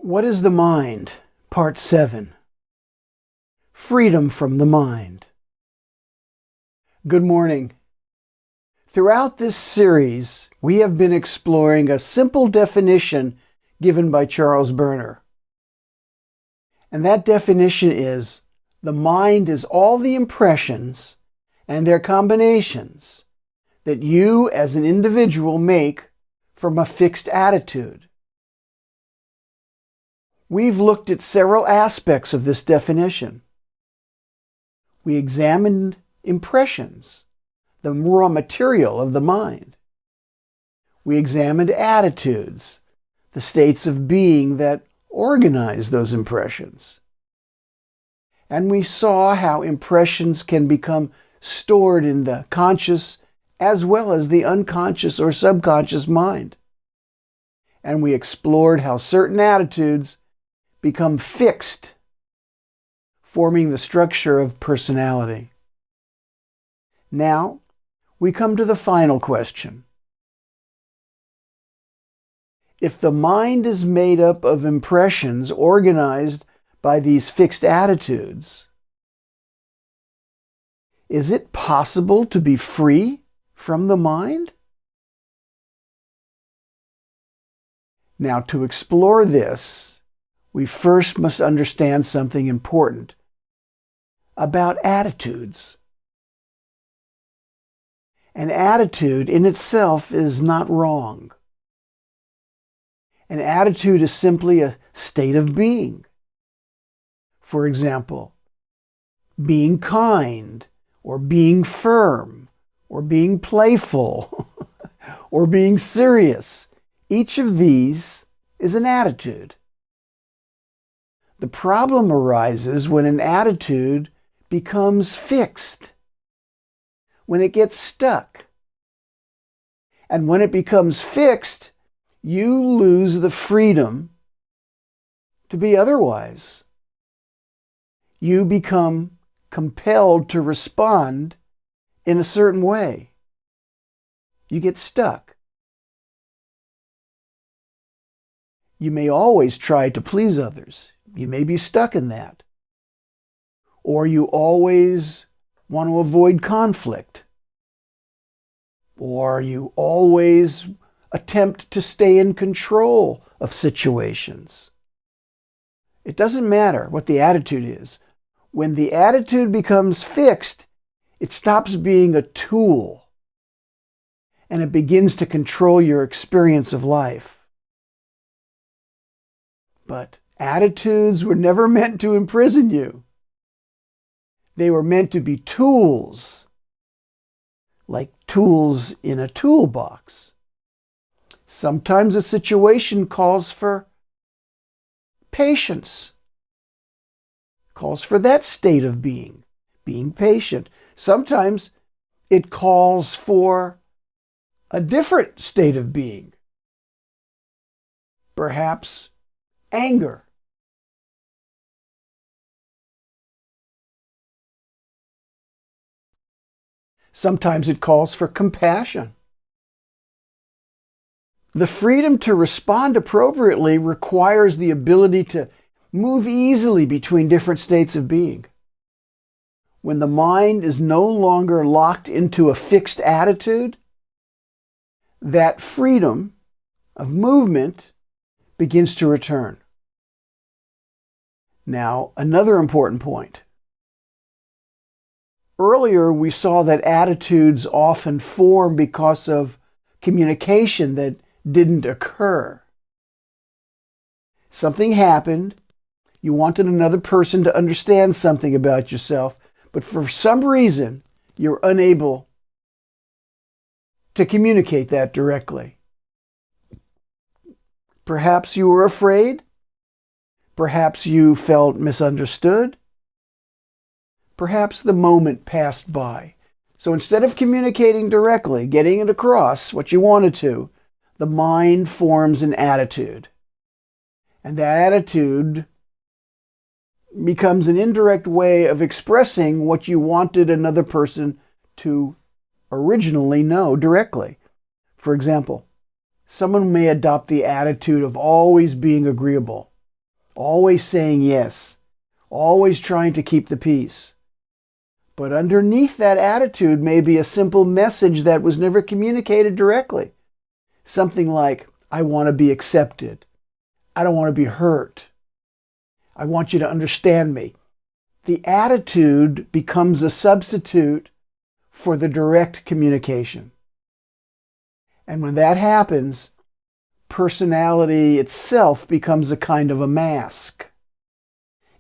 What is the mind? Part 7. Freedom from the mind. Good morning. Throughout this series, we have been exploring a simple definition given by Charles Berner. And that definition is, the mind is all the impressions and their combinations that you as an individual make from a fixed attitude. We've looked at several aspects of this definition. We examined impressions, the raw material of the mind. We examined attitudes, the states of being that organize those impressions. And we saw how impressions can become stored in the conscious as well as the unconscious or subconscious mind. And we explored how certain attitudes become fixed, forming the structure of personality. Now, we come to the final question. If the mind is made up of impressions organized by these fixed attitudes, is it possible to be free from the mind? Now, to explore this, we first must understand something important about attitudes. An attitude in itself is not wrong. An attitude is simply a state of being. For example, being kind, or being firm, or being playful, or being serious. Each of these is an attitude. The problem arises when an attitude becomes fixed, when it gets stuck. And when it becomes fixed, you lose the freedom to be otherwise. You become compelled to respond in a certain way. You get stuck. You may always try to please others. You may be stuck in that. Or you always want to avoid conflict. Or you always attempt to stay in control of situations. It doesn't matter what the attitude is. When the attitude becomes fixed, it stops being a tool and it begins to control your experience of life. But attitudes were never meant to imprison you. They were meant to be tools, like tools in a toolbox. Sometimes a situation calls for patience, calls for that state of being patient. Sometimes it calls for a different state of being, perhaps anger. Sometimes it calls for compassion. The freedom to respond appropriately requires the ability to move easily between different states of being. When the mind is no longer locked into a fixed attitude, that freedom of movement begins to return. Now, another important point. Earlier, we saw that attitudes often form because of communication that didn't occur. Something happened, you wanted another person to understand something about yourself, but for some reason, you're unable to communicate that directly. Perhaps you were afraid. Perhaps you felt misunderstood. Perhaps the moment passed by. So instead of communicating directly, getting it across what you wanted to, the mind forms an attitude. And that attitude becomes an indirect way of expressing what you wanted another person to originally know directly. For example, someone may adopt the attitude of always being agreeable. always saying yes, always trying to keep the peace. But underneath that attitude may be a simple message that was never communicated directly. Something like, I want to be accepted. I don't want to be hurt. I want you to understand me. The attitude becomes a substitute for the direct communication. And when that happens, personality itself becomes a kind of a mask.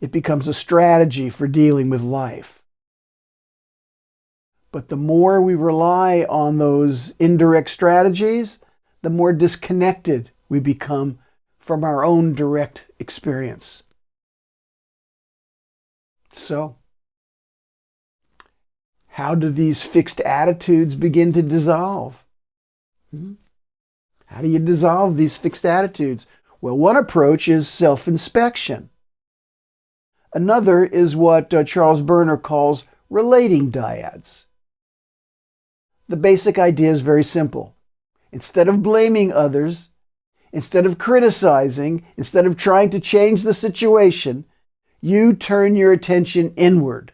It becomes a strategy for dealing with life. But the more we rely on those indirect strategies, the more disconnected we become from our own direct experience. So, how do these fixed attitudes begin to dissolve? How do you dissolve these fixed attitudes? Well, one approach is self-inspection. Another is what Charles Berner calls relating dyads. The basic idea is very simple. Instead of blaming others, instead of criticizing, instead of trying to change the situation, you turn your attention inward.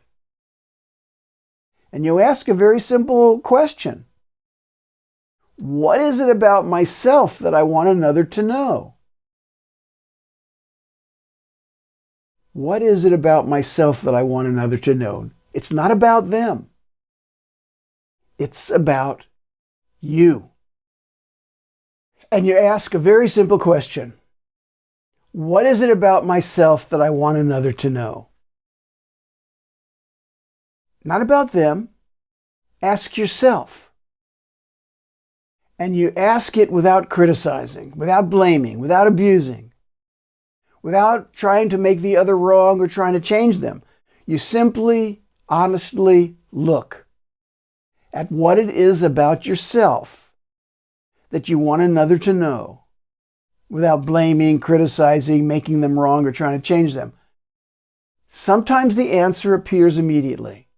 And you ask a very simple question. What is it about myself that I want another to know? What is it about myself that I want another to know? It's not about them. It's about you. And you ask a very simple question. What is it about myself that I want another to know? Not about them. Ask yourself. And you ask it without criticizing, without blaming, without abusing, without trying to make the other wrong or trying to change them. You simply, honestly look at what it is about yourself that you want another to know, without blaming, criticizing, making them wrong, or trying to change them. Sometimes the answer appears immediately.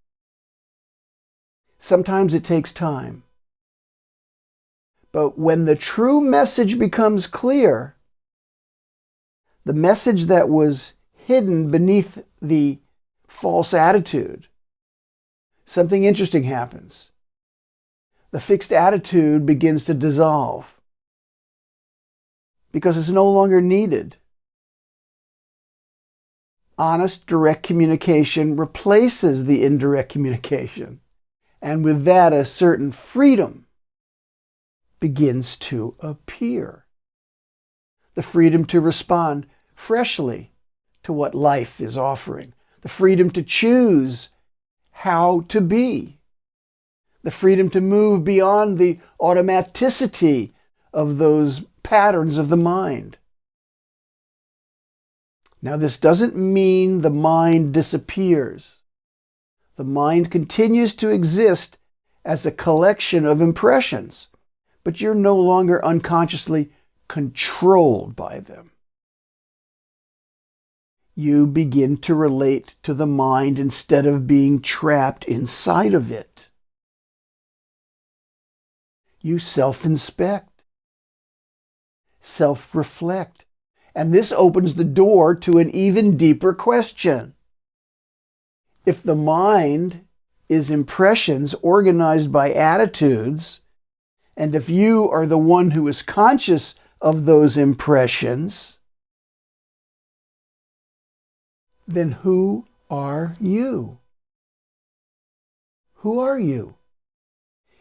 Sometimes it takes time. But when the true message becomes clear, the message that was hidden beneath the false attitude, something interesting happens. The fixed attitude begins to dissolve because it's no longer needed. Honest, direct communication replaces the indirect communication. And with that, a certain freedom begins to appear. The freedom to respond freshly to what life is offering. The freedom to choose how to be. The freedom to move beyond the automaticity of those patterns of the mind. Now, this doesn't mean the mind disappears. The mind continues to exist as a collection of impressions, but you're no longer unconsciously controlled by them. You begin to relate to the mind instead of being trapped inside of it. You self-inspect, self-reflect, and this opens the door to an even deeper question. If the mind is impressions organized by attitudes, and if you are the one who is conscious of those impressions, then who are you? Who are you?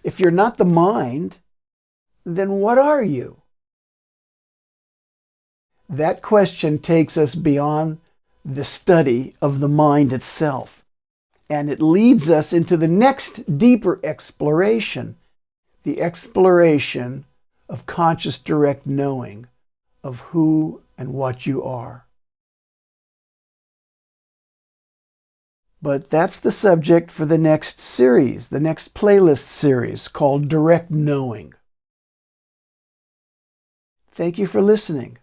If you're not the mind, then what are you? That question takes us beyond the study of the mind itself, and it leads us into the next deeper exploration, the exploration of conscious direct knowing of who and what you are. But that's the subject for the next series, the next playlist series called Direct Knowing. Thank you for listening.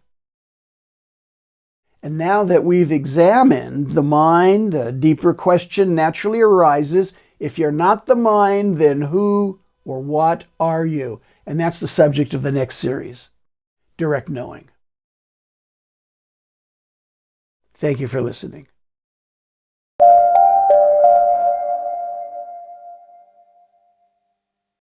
And now that we've examined the mind, a deeper question naturally arises. If you're not the mind, then who or what are you? And that's the subject of the next series, Direct Knowing. Thank you for listening.